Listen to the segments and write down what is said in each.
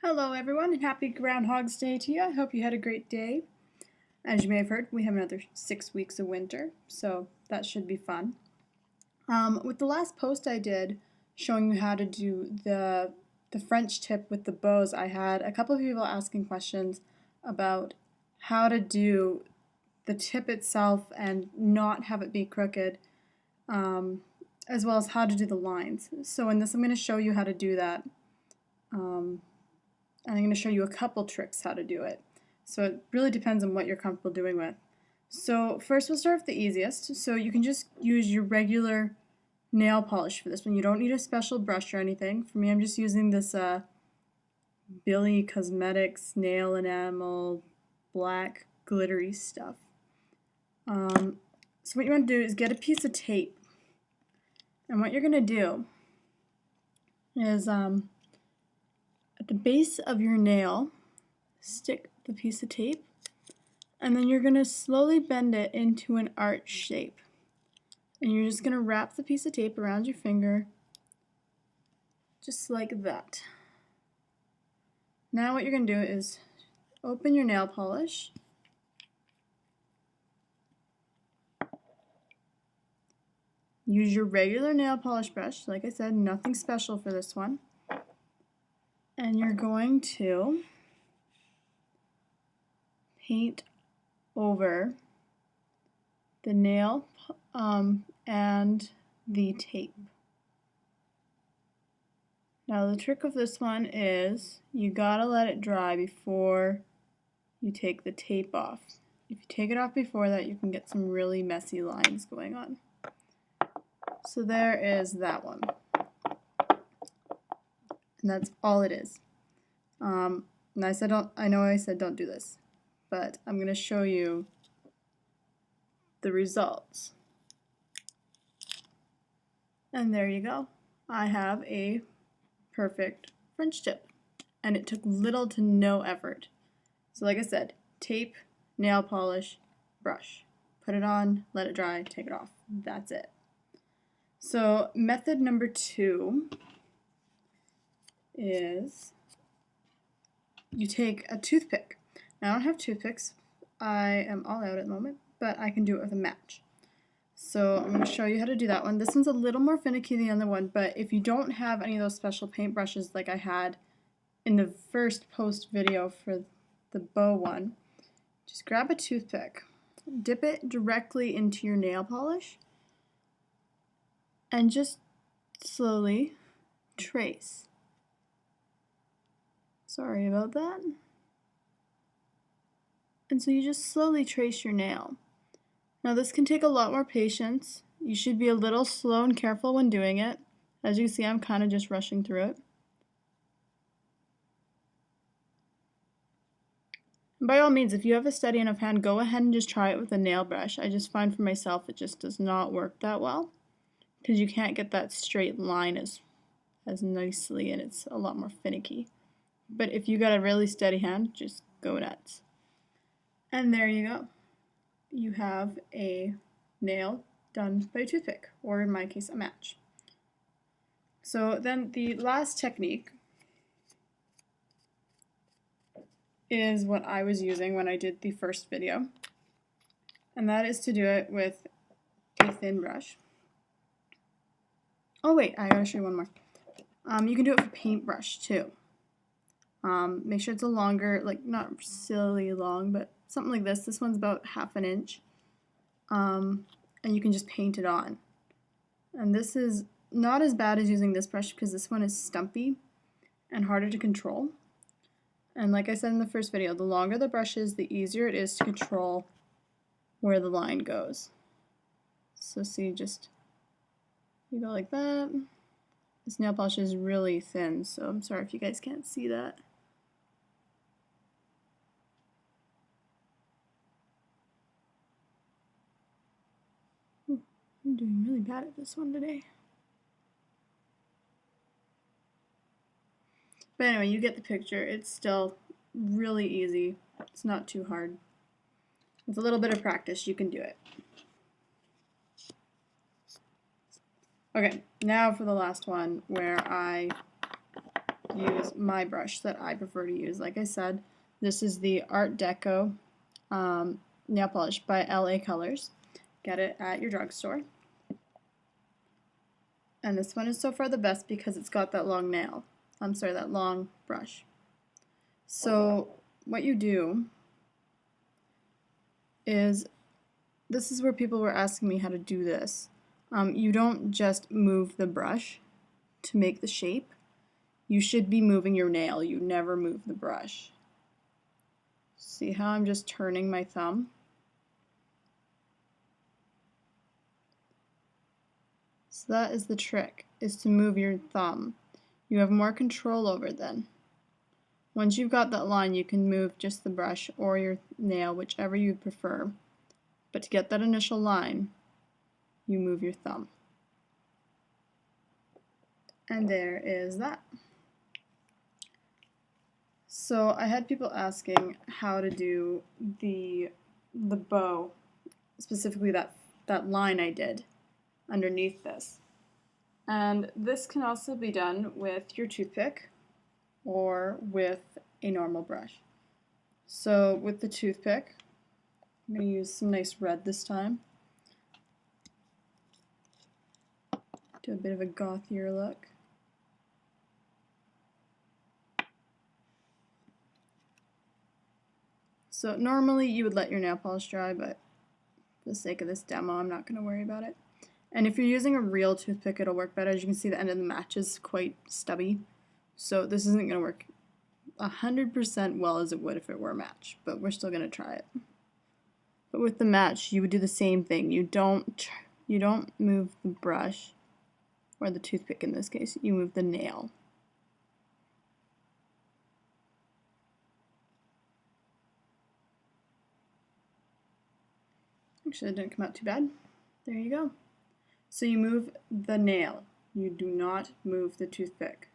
Hello everyone and happy Groundhog's Day to you. I hope you had a great day. As you may have heard, we have another 6 weeks of winter, so that should be fun. With the last post I did showing you how to do the French tip with the bows, I had a couple of people asking questions about how to do the tip itself and not have it be crooked, as well as how to do the lines. So in this I'm going to show you how to do that. And I'm going to show you a couple tricks how to do it. So it really depends on what you're comfortable doing with. So first we'll start with the easiest. So you can just use your regular nail polish for this one. You don't need a special brush or anything. For me, I'm just using this Billy Cosmetics nail enamel black glittery stuff. So what you want to do is get a piece of tape. And what you're going to do is at the base of your nail, stick the piece of tape, and then you're going to slowly bend it into an arch shape. And you're just going to wrap the piece of tape around your finger, just like that. Now what you're going to do is open your nail polish, use your regular nail polish brush, like I said, nothing special for this one, and you're going to paint over the nail and the tape. Now the trick of this one is you gotta let it dry before you take the tape off. If you take it off before that, you can get some really messy lines going on. So there is that one. And that's all it is. And I know I said don't do this, but I'm going to show you the results. And there you go. I have a perfect French tip. And it took little to no effort. So like I said, tape, nail polish, brush. Put it on, let it dry, take it off. That's it. So method number 2 is you take a toothpick. Now I don't have toothpicks. I am all out at the moment, but I can do it with a match. So I'm going to show you how to do that one. This one's a little more finicky than the other one, but if you don't have any of those special paint brushes like I had in the first post video for the bow one, just grab a toothpick, dip it directly into your nail polish, and just slowly trace. Sorry about that. And so you just slowly trace your nail. Now this can take a lot more patience. You should be a little slow and careful when doing it. As you can see, I'm kind of just rushing through it. And by all means, if you have a steady enough hand, go ahead and just try it with a nail brush. I just find for myself it just does not work that well because you can't get that straight line as nicely, and it's a lot more finicky. But if you got a really steady hand, just go nuts. And there you go. You have a nail done by a toothpick, or in my case, a match. So then the last technique is what I was using when I did the first video, and that is to do it with a thin brush. Oh wait, I gotta show you one more. You can do it with a paintbrush too. Make sure it's a longer, like not silly long, but something like this. This one's about 1/2 inch. And you can just paint it on. And this is not as bad as using this brush because this one is stumpy and harder to control. And like I said in the first video, the longer the brush is, the easier it is to control where the line goes. So see, you go like that. This nail polish is really thin, so I'm sorry if you guys can't see that. I'm doing really bad at this one today. But anyway, you get the picture. It's still really easy. It's not too hard. With a little bit of practice, you can do it. Okay, now for the last one where I use my brush that I prefer to use. Like I said, this is the Art Deco nail polish by LA Colors. Get it at your drugstore. And this one is so far the best because it's got that long nail. That long brush. So what you do is, this is where people were asking me how to do this. You don't just move the brush to make the shape. You should be moving your nail. You never move the brush. See how I'm just turning my thumb? So that is the trick, is to move your thumb. You have more control over it then. Once you've got that line, you can move just the brush or your nail, whichever you prefer. But to get that initial line, you move your thumb. And there is that. So I had people asking how to do the bow, specifically that line I did underneath this. And this can also be done with your toothpick or with a normal brush. So with the toothpick, I'm going to use some nice red this time. Do a bit of a gothier look. So normally you would let your nail polish dry, but for the sake of this demo, I'm not going to worry about it. And if you're using a real toothpick, it'll work better. As you can see, the end of the match is quite stubby. So this isn't going to work 100% well as it would if it were a match, but we're still going to try it. But with the match, you would do the same thing. You don't move the brush, or the toothpick in this case. You move the nail. Actually, it didn't come out too bad. There you go. So you move the nail. You do not move the toothpick.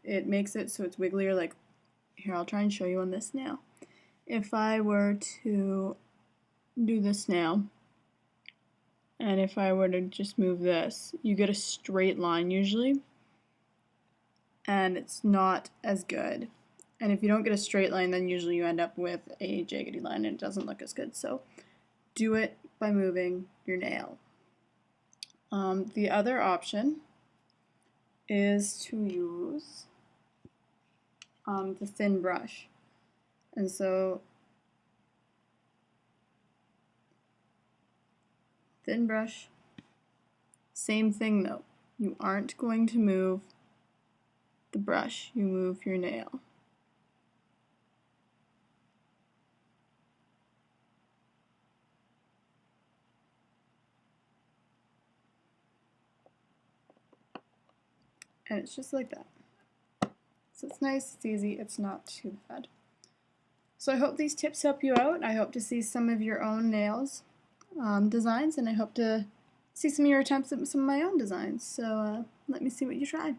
It makes it so it's wigglier. Like here, I'll try and show you on this nail. If I were to do this nail, and if I were to just move this, you get a straight line usually, and it's not as good. And if you don't get a straight line, then usually you end up with a jaggedy line and it doesn't look as good. So do it by moving your nail. The other option is to use the thin brush. And so thin brush, same thing though. You aren't going to move the brush, you move your nail. And it's just like that. So it's nice, it's easy, it's not too bad. So I hope these tips help you out. I hope to see some of your own nails designs, and I hope to see some of your attempts at some of my own designs. So let me see what you try.